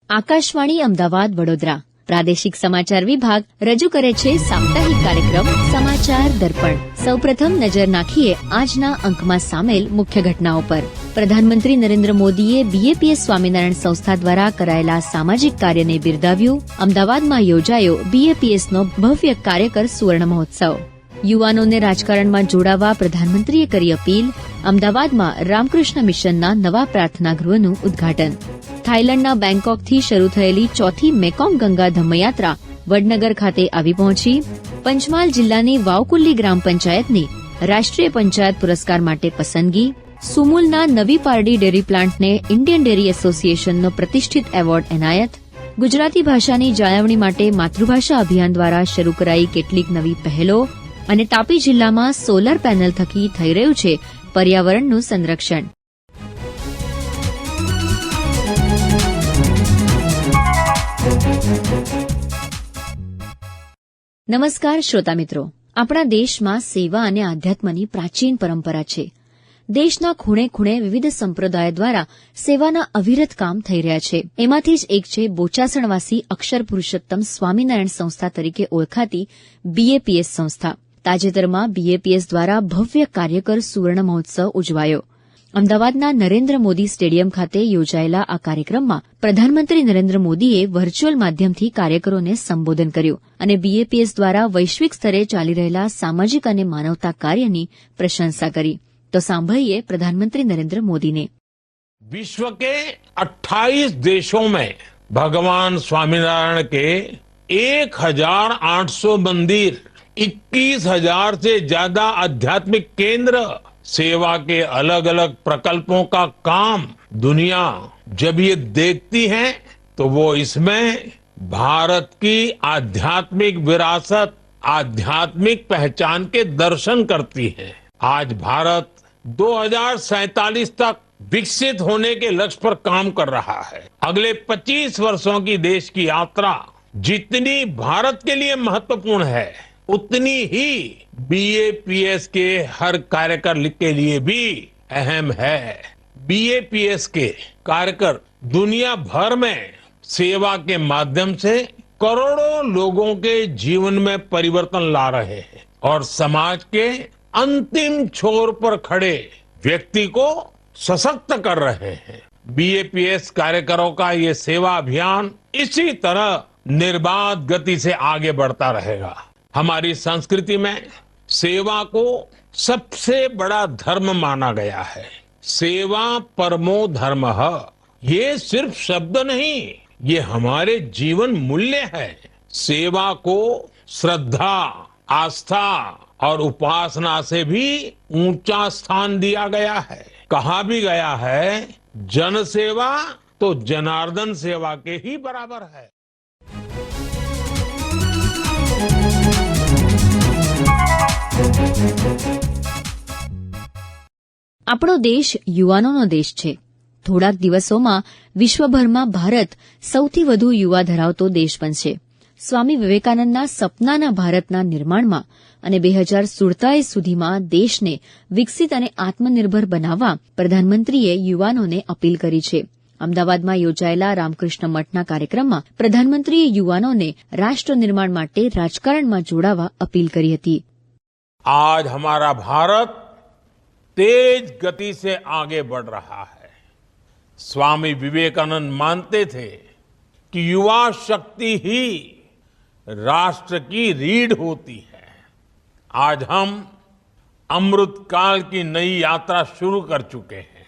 આકાશવાણી અમદાવાદ વડોદરા પ્રાદેશિક સમાચાર વિભાગ રજૂ કરે છે સાપ્તાહિક કાર્યક્રમ સમાચાર દર્પણ. સૌપ્રથમ નજર નાખીએ આજના અંકમાં સામેલ મુખ્ય ઘટનાઓ પર. પ્રધાનમંત્રી નરેન્દ્ર મોદીએ બીએપીએસ સ્વામિનારાયણ સંસ્થા દ્વારા કરાયેલા સામાજિક કાર્યને બિરદાવ્યું. અમદાવાદમાં યોજાયો બીએપીએસનો ભવ્ય કાર્યકર સુવર્ણ મહોત્સવ. યુવાનોને રાજકારણમાં જોડાવા પ્રધાનમંત્રીએ કરી અપીલ. અમદાવાદમાં રામકૃષ્ણ મિશનના નવા પ્રાર્થના ગૃહનું ઉદ્ઘાટન. થાઇલેન્ડના બેંકોકથી શરૂ થયેલી ચોથી મેકોંગ ગંગા ધમ્મયાત્રા વડનગર ખાતે આવી પહોંચી. પંચમહાલ જિલ્લાની વાવકુલ્લી ગ્રામ પંચાયતની રાષ્ટ્રીય પંચાયત પુરસ્કાર માટે પસંદગી. સુમુલના નવી પારડી ડેરી પ્લાન્ટને ઇન્ડિયન ડેરી એસોસિએશનનો પ્રતિષ્ઠિત એવોર્ડ એનાયત. ગુજરાતી ભાષાની જાળવણી માટે માતૃભાષા અભિયાન દ્વારા શરૂ કરાઈ કેટલીક નવી પહેલો. અને તાપી જિલ્લામાં સોલર પેનલ થકી થઈ રહ્યું છે પર્યાવરણનું સંરક્ષણ. નમસ્કાર શ્રોતા મિત્રો. આપણા દેશમાં સેવા અને આધ્યાત્મની પ્રાચીન પરંપરા છે. દેશના ખૂણે ખૂણે વિવિધ સંપ્રદાયો દ્વારા સેવાના અવિરત કામ થઈ રહ્યા છે. એમાંથી જ એક છે બોચાસણવાસી અક્ષર પુરુષોત્તમ સ્વામિનારાયણ સંસ્થા તરીકે ઓળખાતી બીએપીએસ સંસ્થા. તાજેતરમાં બીએપીએસ દ્વારા ભવ્ય કાર્યકર સુવર્ણ મહોત્સવ ઉજવાયો. અમદાવાદના નરેન્દ્ર મોદી સ્ટેડિયમ ખાતે યોજાયેલા આ કાર્યક્રમમાં પ્રધાનમંત્રી નરેન્દ્ર મોદીએ વર્ચ્યુઅલ માધ્યમથી કાર્યકરોને સંબોધન કર્યું અને બીએપીએસ દ્વારા વૈશ્વિક સ્તરે ચાલી રહેલા સામાજિક અને માનવતા કાર્યની પ્રશંસા કરી. તો સાંભળીએ પ્રધાનમંત્રી નરેન્દ્ર મોદીને. विश्व के 28 देशों में भगवान स्वामीनारायण के 1800 मंदिर, 21,000 से ज्यादा आध्यात्मिक केंद्र, सेवा के अलग अलग प्रकल्पों का काम दुनिया जब ये देखती है तो वो इसमें भारत की आध्यात्मिक विरासत, आध्यात्मिक पहचान के दर्शन करती है. आज भारत 2047 तक विकसित होने के लक्ष्य पर काम कर रहा है. अगले 25 वर्षों की देश की यात्रा जितनी भारत के लिए महत्वपूर्ण है, उतनी ही बीएपीएस के हर कार्यकर के लिए भी अहम है. बीएपीएस के कार्यकर दुनिया भर में सेवा के माध्यम से करोड़ों लोगों के जीवन में परिवर्तन ला रहे हैं और समाज के अंतिम छोर पर खड़े व्यक्ति को सशक्त कर रहे हैं. बीएपीएस कार्यकरों का ये सेवा अभियान इसी तरह निर्बाध गति से आगे बढ़ता रहेगा. हमारी संस्कृति में सेवा को सबसे बड़ा धर्म माना गया है. सेवा परमो धर्मः. ये सिर्फ शब्द नहीं, ये हमारे जीवन मूल्य है. सेवा को श्रद्धा, आस्था और उपासना से भी ऊंचा स्थान दिया गया है. कहा भी गया है, जन सेवा तो जनार्दन सेवा के ही बराबर है. આપણો દેશ યુવાનોનો દેશ છે. થોડાક દિવસોમાં વિશ્વભરમાં ભારત સૌથી વધુ યુવા ધરાવતો દેશ બનશે. સ્વામી વિવેકાનંદના સપનાના ભારતના નિર્માણમાં અને 2047 સુધીમાં દેશને વિકસિત અને આત્મનિર્ભર બનાવવા પ્રધાનમંત્રીએ યુવાનોને અપીલ કરી છે. અમદાવાદમાં યોજાયેલા રામકૃષ્ણ મઠના કાર્યક્રમમાં પ્રધાનમંત્રીએ યુવાનોને રાષ્ટ્ર નિર્માણ માટે રાજકારણમાં જોડાવા અપીલ કરી હતી. आज हमारा भारत तेज गति से आगे बढ़ रहा है. स्वामी विवेकानंद मानते थे कि युवा शक्ति ही राष्ट्र की रीढ़ होती है. आज हम अमृत काल की नई यात्रा शुरू कर चुके हैं.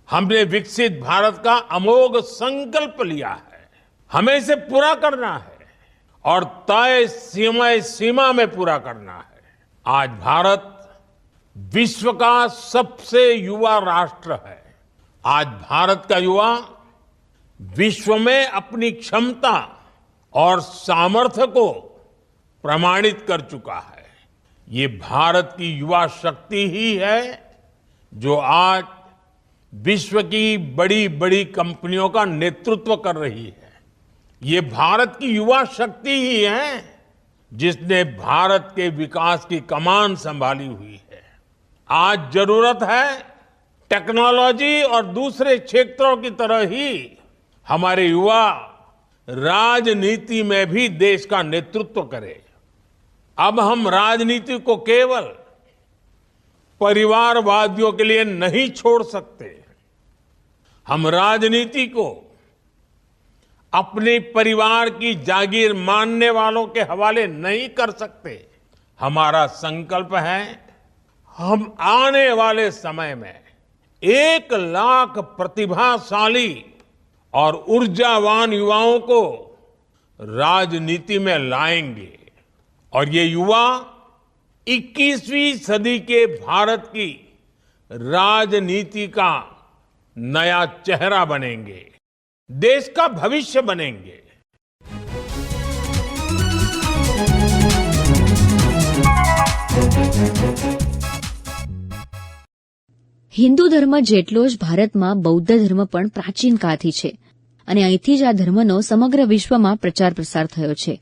हमने विकसित भारत का अमोघ संकल्प लिया है. हमें इसे पूरा करना है और तय सीमा में पूरा करना है. आज भारत विश्व का सबसे युवा राष्ट्र है. आज भारत का युवा विश्व में अपनी क्षमता और सामर्थ्य को प्रमाणित कर चुका है. ये भारत की युवा शक्ति ही है जो आज विश्व की बड़ी बड़ी कंपनियों का नेतृत्व कर रही है. ये भारत की युवा शक्ति ही है जिसने भारत के विकास की कमान संभाली हुई है. आज जरूरत है टेक्नोलॉजी और दूसरे क्षेत्रों की तरह ही हमारे युवा राजनीति में भी देश का नेतृत्व करें। अब हम राजनीति को केवल परिवारवादियों के लिए नहीं छोड़ सकते। हम राजनीति को अपने परिवार की जागीर मानने वालों के हवाले नहीं कर सकते। हमारा संकल्प है हम आने वाले समय में 1 लाख प्रतिभाशाली और ऊर्जावान युवाओं को राजनीति में लाएंगे और ये युवा 21वीं सदी के भारत की राजनीति का नया चेहरा बनेंगे, देश का भविष्य बनेंगे। હિન્દુ ધર્મ જેટલો જ ભારતમાં બૌદ્ધ ધર્મ પણ પ્રાચીન કાળથી છે અને અહીંથી જ આ ધર્મનો સમગ્ર વિશ્વમાં પ્રચાર પ્રસાર થયો છે.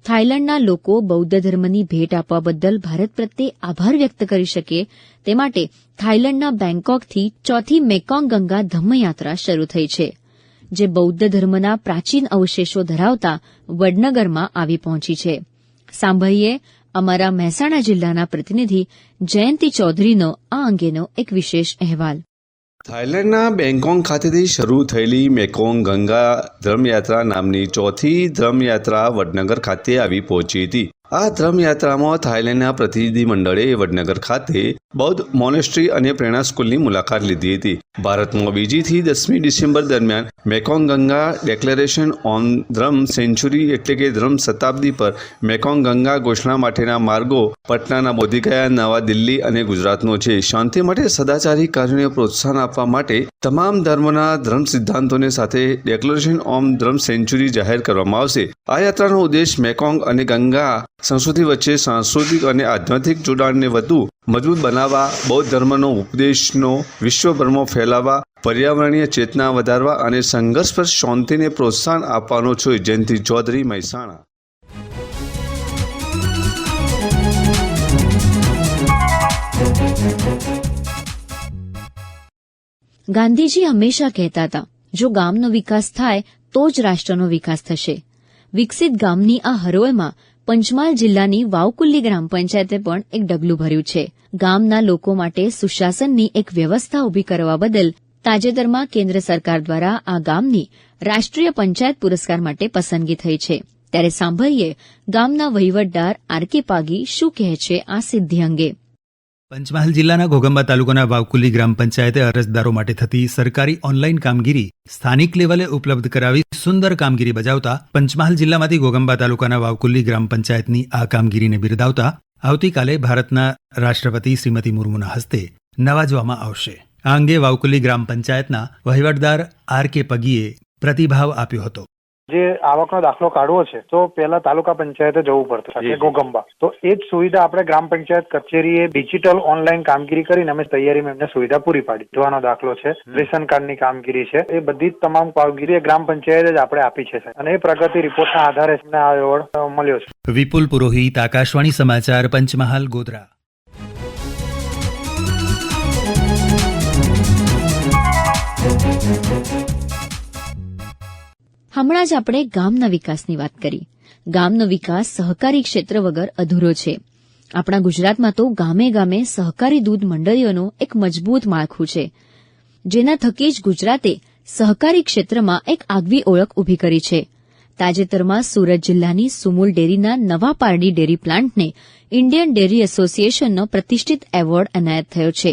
થાઇલેન્ડના લોકો બૌદ્ધ ધર્મની ભેટ આપવા બદલ ભારત પ્રત્યે આભાર વ્યક્ત કરી શકે તે માટે થાઇલેન્ડના બેંકોકથી ચોથી મેકોંગ ગંગા ધમ્મયાત્રા શરૂ થઈ છે, જે બૌદ્ધ ધર્મના પ્રાચીન અવશેષો ધરાવતા વડનગરમાં આવી પહોંચી છે. સાંભળીએ અમારા મહેસાણા જિલ્લાના પ્રતિનિધિ જયંતિ ચૌધરીનો આ અંગેનો એક વિશેષ અહેવાલ. થાઇલેન્ડના બેંકોક ખાતેથી શરૂ થયેલી મેકોંગ ગંગા ધર્મયાત્રા નામની ચોથી ધર્મયાત્રા વડનગર ખાતે આવી પહોંચી હતી. આ ધર્મયાત્રામાં થાઇલેન્ડના પ્રતિનિધિ મંડળે વડનગર ખાતે બૌદ્ધ મોનેસ્ટ્રી અને પ્રેરણા સ્કૂલની મુલાકાત લીધી હતી. ભારતમાં 2 થી 10મી ડિસેમ્બર દરમિયાન મેકોંગ ગંગા ડેક્લેરેશન ઓન ધર્મ સેન્ચુરી એટલે કે ધર્મ શતાબ્દી પર મેકોંગ ગંગા ઘોષણા માટેના માર્ગો પટનાના બોધગયા, નવા દિલ્હી અને ગુજરાતનો છે. શાંતિ માટે સદાચારી કાર્યોને પ્રોત્સાહન આપવા માટે તમામ ધર્મના ધર્મ સિદ્ધાંતોને સાથે ડેક્લેરેશન ઓન ધર્મ સેન્ચુરી જાહેર કરવામાં આવશે. આ યાત્રાનો ઉદ્દેશ મેકોંગ અને ગંગા સંસ્કૃતિ વચ્ચે સાંસ્કૃતિક અને આધ્યાત્મિક જોડાણને વધુ મજબૂત બનાવવા, બૌદ્ધ ધર્મનો ઉપદેશનો વિશ્વભરમાં ફેલાવવા, પર્યાવરણીય ચેતના વધારવા અને સંઘર્ષ પર શાંતિને પ્રોત્સાહન આપવાનો છે. જયંતિ ચૌધરી, મહેસાણા. ગાંધીજી હંમેશા કહેતા હતા, જો ગામનો વિકાસ થાય તો જ રાષ્ટ્રનો વિકાસ થશે. વિકસિત ગામની આ હરોળમાં પંચમહાલ જિલ્લાની વાવકુલ્લી ગ્રામ પંચાયતે પણ એક ડગલું ભર્યું છે. ગામના લોકો માટે સુશાસનની એક વ્યવસ્થા ઊભી કરવા બદલ તાજેતરમાં કેન્દ્ર સરકાર દ્વારા આ ગામની રાષ્ટ્રીય પંચાયત પુરસ્કાર માટે પસંદગી થઈ છે. ત્યારે સાંભળીએ ગામના વહીવટદાર આર.કે. પાગી શું કહે છે આ સિદ્ધિ અંગે. પંચમહાલ જિલ્લાના ઘોગંબા તાલુકાના વાવકુલ્લી ગ્રામ પંચાયતે અરજદારો માટે થતી સરકારી ઓનલાઈન કામગીરી સ્થાનિક લેવલે ઉપલબ્ધ કરાવી સુંદર કામગીરી બજાવતા પંચમહાલ જિલ્લામાંથી ઘોગંબા તાલુકાના વાવકુલ્લી ગ્રામ પંચાયતની આ કામગીરીને બિરદાવતા આવતીકાલે ભારતના રાષ્ટ્રપતિ શ્રીમતી મુર્મુના હસ્તે નવાજવામાં આવશે. આ અંગે વાવકુલ્લી ગ્રામ પંચાયતના વહીવટદાર આર.કે. પગીએ પ્રતિભાવ આપ્યો હતો. જે આવકનો દાખલો કાઢવો છે તો પહેલા તાલુકા પંચાયતે જવું પડતું ઘોગંબા, તો એ જ સુવિધા આપણે ગ્રામ પંચાયત કચેરીએ ડિજિટલ ઓનલાઈન કામગીરી કરીને અમે તૈયારીમાં એમને સુવિધા પૂરી પાડી. જોવાનો દાખલો છે, રેશન કાર્ડની કામગીરી છે, એ બધી જ તમામ કામગીરી ગ્રામ પંચાયતે જ આપણે આપી છે અને એ પ્રગતિ રિપોર્ટના આધારે આ એવોર્ડ મળ્યો છે. વિપુલ પુરોહિત, આકાશવાણી સમાચાર, પંચમહાલ, ગોધરા. હમણાં જ આપણે ગામના વિકાસની વાત કરી. ગામનો વિકાસ સહકારી ક્ષેત્ર વગર અધૂરો છે. આપણા ગુજરાતમાં તો ગામે ગામે સહકારી દૂધ મંડળીઓનું એક મજબૂત માળખું છે, જેના થકી જ ગુજરાતે સહકારી ક્ષેત્રમાં એક આગવી ઓળખ ઊભી કરી છે. તાજેતરમાં સુરત જિલ્લાની સુમુલ ડેરીના નવા પારડી ડેરી પ્લાન્ટને ઇન્ડિયન ડેરી એસોસિએશનનો પ્રતિષ્ઠિત એવોર્ડ એનાયત થયો છે,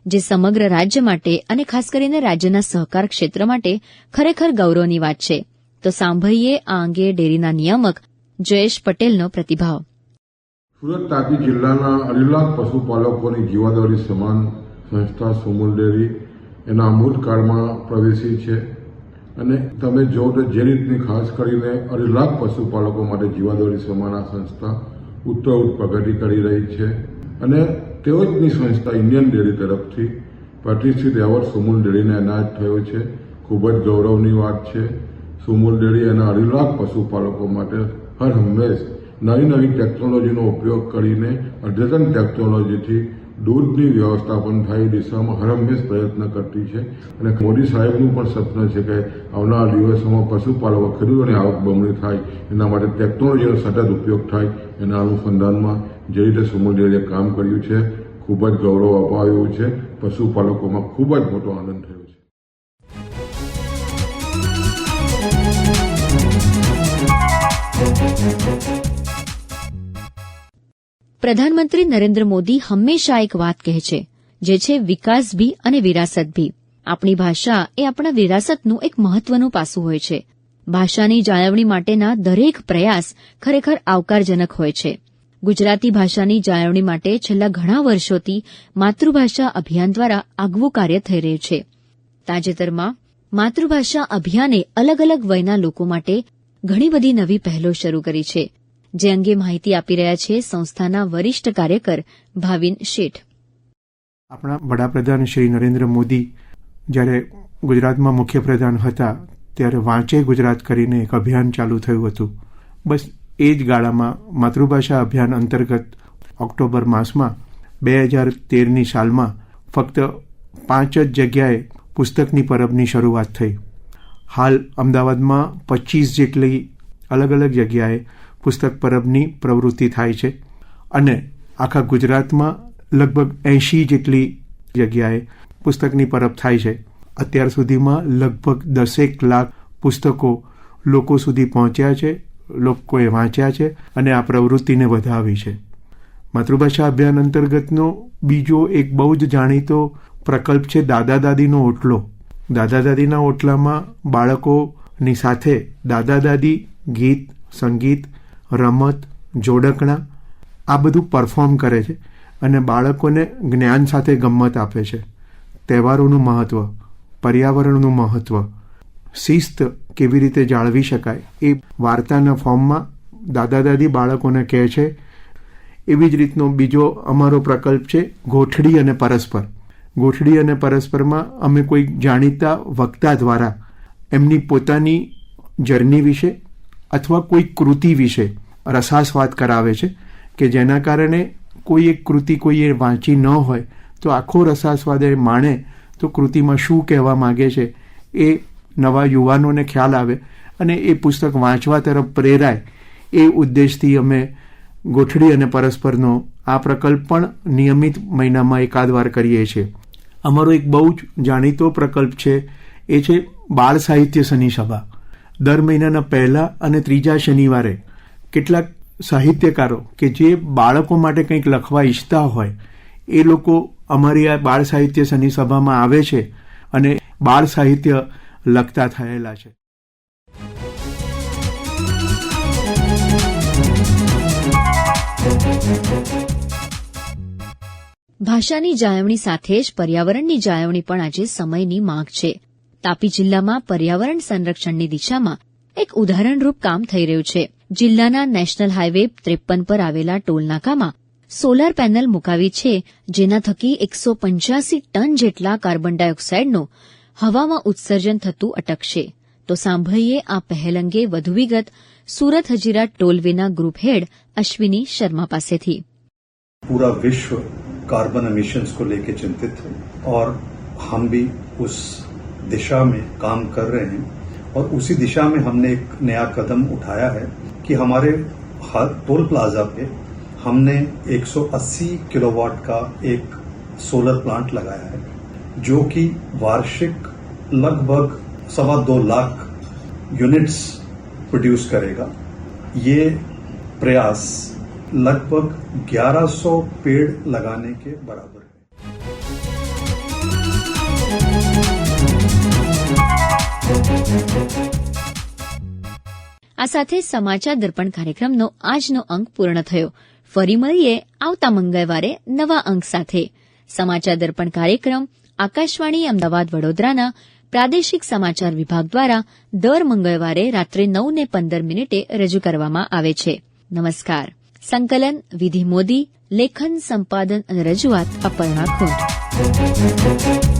જે સમગ્ર રાજ્ય માટે અને ખાસ કરીને રાજ્યના સહકાર ક્ષેત્ર માટે ખરેખર ગૌરવની વાત છે. તો સાંભળીએ આ અંગે ડેરીના નિયામક જયેશ પટેલનો પ્રતિભાવ. સુરત તાપી જિલ્લાના 2.5 લાખ પશુપાલકોની જીવાદોરી સમાન સંસ્થા સુમુલ ડેરી એના અમૃતકાળમાં પ્રવેશી છે અને તમે જો તો જે રીતની ખાસ કરીને 2.5 લાખ પશુપાલકો માટે જીવાદોરી સમાન આ સંસ્થા ઉત્તરોત્તર પ્રગતિ કરી રહી છે અને તેઓ જની સંસ્થા ઇન્ડિયન ડેરી તરફથી પ્રતિષ્ઠિત એવોર્ડ સુમુલ ડેરીને એનાયત થયો છે. ખૂબ જ ગૌરવની વાત છે. સુમુલ ડેરી એના 2.5 લાખ પશુપાલકો માટે હર હંમેશ નવી નવી ટેકનોલોજીનો ઉપયોગ કરીને અદ્યતન ટેકનોલોજીથી દૂધની વ્યવસ્થાપન થાય એ દિશામાં હરહંમેશ પ્રયત્ન કરતી છે અને મોદી સાહેબનું પણ સપનું છે કે આવનારા દિવસોમાં પશુપાલકો ખેડૂતોની આવક બમણી થાય એના માટે ટેકનોલોજીનો સતત ઉપયોગ થાય એના અનુસંધાનમાં જે રીતે સુમુલ ડેરીએ કામ કર્યું છે ખૂબ જ ગૌરવ અપાવ્યું છે. પશુપાલકોમાં ખૂબ જ મોટો આનંદ થયો છે. પ્રધાનમંત્રી નરેન્દ્ર મોદી હંમેશા એક વાત કહે છે, જે છે વિકાસ ભી અને વિરાસત ભી. આપણી ભાષા એ આપણા વિરાસતનું એક મહત્વનું પાસું હોય છે. ભાષાની જાળવણી માટેના દરેક પ્રયાસ ખરેખર આવકારજનક હોય છે. ગુજરાતી ભાષાની જાળવણી માટે છેલ્લા ઘણા વર્ષોથી માતૃભાષા અભિયાન દ્વારા આગવું કાર્ય થઈ રહ્યું છે. તાજેતરમાં માતૃભાષા અભિયાને અલગ અલગ વયના લોકો માટે ઘણી બધી નવી પહેલો શરૂ કરી છે, જે અંગે માહિતી આપી રહ્યા છે સંસ્થાના વરિષ્ઠ કાર્યકર ભાવિન શેઠ. આપણા વડાપ્રધાન શ્રી નરેન્દ્ર મોદી જ્યારે ગુજરાતમાં મુખ્યપ્રધાન હતા ત્યારે વાંચે ગુજરાત કરીને એક અભિયાન ચાલુ થયું હતું. બસ એ જ ગાળામાં માતૃભાષા અભિયાન અંતર્ગત ઓક્ટોબર માસમાં 2013ની સાલમાં ફક્ત 5 જ જગ્યાએ પુસ્તકની પરબની શરૂઆત થઈ. હાલ અમદાવાદમાં 25 જેટલી અલગ અલગ જગ્યાએ પુસ્તક પરબની પ્રવૃત્તિ થાય છે અને આખા ગુજરાતમાં લગભગ 80 જેટલી જગ્યાએ પુસ્તકની પરબ થાય છે. અત્યાર સુધીમાં લગભગ 10 લાખ પુસ્તકો લોકો સુધી પહોંચ્યા છે, લોકોએ વાંચ્યા છે અને આ પ્રવૃત્તિને વધાવી છે. માતૃભાષા અભિયાન અંતર્ગતનો બીજો એક બહુ જ જાણીતો પ્રકલ્પ છે દાદા દાદીનો ઓટલો. દાદા દાદીના ઓટલામાં બાળકોની સાથે દાદા દાદી ગીત, સંગીત, રમત, જોડકણા આ બધું પરફોર્મ કરે છે અને બાળકોને જ્ઞાન સાથે ગમ્મત આપે છે. તહેવારોનું મહત્ત્વ, પર્યાવરણનું મહત્ત્વ, શિસ્ત કેવી રીતે જાળવી શકાય એ વાર્તાના ફોર્મમાં દાદા દાદી બાળકોને કહે છે. એવી જ રીતનો બીજો અમારો પ્રકલ્પ છે ગોઠડી અને પરસ્પર. ગોઠડી અને પરસ્પરમાં અમે કોઈ જાણીતા વક્તા દ્વારા એમની પોતાની જર્ની વિશે અથવા કોઈ કૃતિ વિશે રસાસ્વાદ કરાવે છે કે જેના કારણે કોઈ એક કૃતિ કોઈએ વાંચી ન હોય તો આખો રસાસ્વાદ એ માણે તો કૃતિમાં શું કહેવા માગે છે એ નવા યુવાનોને ખ્યાલ આવે અને એ પુસ્તક વાંચવા તરફ પ્રેરાય. એ ઉદ્દેશથી અમે ગોઠડી અને પરસ્પરનો આ પ્રકલ્પ પણ નિયમિત મહિનામાં એકાદ વાર કરીએ છીએ. અમારો એક બહુ જ જાણીતો પ્રકલ્પ છે એ છે બાળ સાહિત્ય શનિ સભા. દર મહિનાના પહેલા અને ત્રીજા શનિવારે કેટલાક સાહિત્યકારો કે જે બાળકો માટે કંઈક લખવા ઈચ્છતા હોય એ લોકો અમારી આ બાળ સાહિત્ય શનિ સભામાં આવે છે અને બાળ સાહિત્ય લખતા થયેલા છે. ભાષાની જાળવણી સાથે જ પર્યાવરણની જાળવણી પણ આજે સમયની માંગ છે. તાપી જિલ્લામાં પર્યાવરણ સંરક્ષણની દિશામાં એક ઉદાહરણરૂપ કામ થઈ રહ્યું છે. જિલ્લાના નેશનલ હાઇવે 53 પર આવેલા ટોલનાકામાં સોલાર પેનલ મુકાવી છે, જેના થકી 185 ટન જેટલા કાર્બન ડાયોક્સાઇડનું હવામાં ઉત્સર્જન થતું અટકશે. તો સાંભળીએ આ પહેલ અંગે વધુ વિગત સુરત હજીરા ટોલવેના ગ્રુપ હેડ અશ્વિની શર્મા પાસેથી. पूरा विश्व कार्बन एमिशंस को लेकर चिंतित है और हम भी उस दिशा में काम कर रहे हैं और उसी दिशा में हमने एक नया कदम उठाया है कि हमारे टोल प्लाजा पे हमने 180 किलोवाट का एक सोलर प्लांट लगाया है जो कि वार्षिक लगभग 2.25 लाख यूनिट्स प्रोड्यूस करेगा. ये प्रयास लगभग 1100 पेड़ लगाने के बराबर है. આ સાથે સમાચાર દર્પણ કાર્યક્રમનો આજનો અંક પૂર્ણ થયો. ફરી મળીએ આવતા મંગળવારે નવા અંક સાથે. સમાચાર દર્પણ કાર્યક્રમ આકાશવાણી અમદાવાદ વડોદરાના પ્રાદેશિક સમાચાર વિભાગ દ્વારા દર મંગળવારે રાત્રે 9:15 રજૂ કરવામાં આવે છે. નમસ્કાર. સંકલન વિધિ મોદી, લેખન, સંપાદન અને રજૂઆત અપર્ણા ખુંટ.